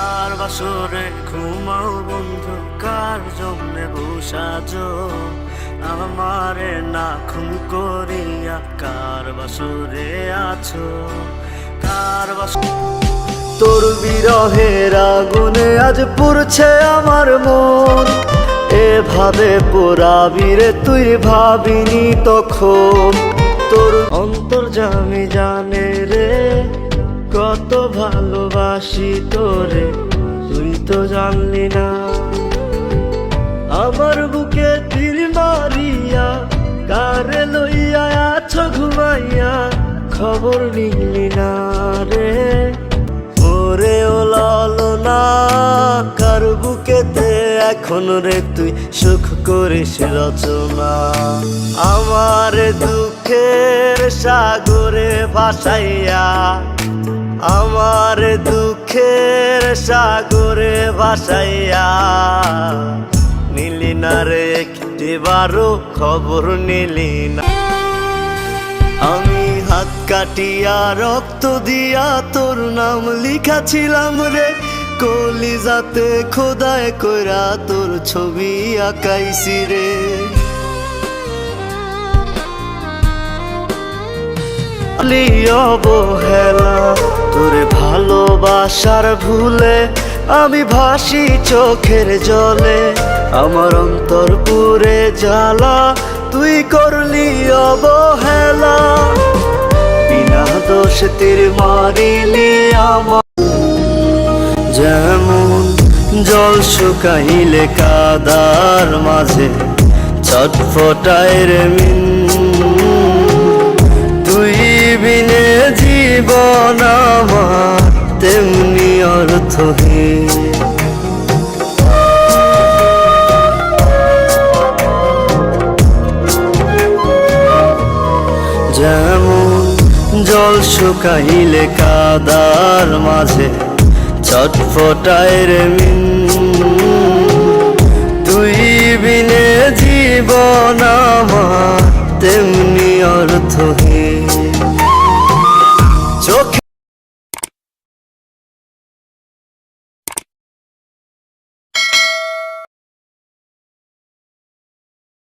কার বাসরে ঘুমাও বন্ধু, কার জন্যে বসাজো আমারে না খুন করিয়া, কার বাসরে আছো, কার তোর বিরহের আগুনে আজ পুড়ছে আমার মন, এভাবে পোড়াবি রে তুই ভাবিনি তখন। তোর অন্তর্যামী জানে রে কত ভালোবাসি তোরে, তুই তো জানলি না। আমার বুকে তীর মারিয়া কারে লইয়া আছো ঘুমাইয়া, খবর নিলি না রে ওরে ও লালনা। কার বুকেতে এখন রে তুই সুখ করিস রচনা, আমার দুঃখের সাগরে ভাসাইয়া, আমার দুঃখের সাগরে ভাসাইয়া, নিলি না রে একটিবারও খবর নিলি না। আমি হাত কাটিয়া রক্ত দিয়া তোর নাম লিখাছিলাম রে, কলিজাতে খোদায় কইরা তোর ছবি আঁকাইছি রে। অবহেলা তোরে ভালোবাসার ভুলে আমি ভাসি চোখের জলে, আমার অন্তর পুরে জ্বালা তুই করলি অবহেলা। বিনা দোষ তীর মারিলি আমার, যেমন জল শুকাইলে কাদার মাঝে ছটফটায় রে মিন, তুই বিনে জীবন আমার তেমনি অর্থহীন। যেমন জল শুকাইলে কাদার মাঝে ছটফটায় রে মিন, তুই বিনে জীবন আমার তেমনি অর্থহীন। চোখে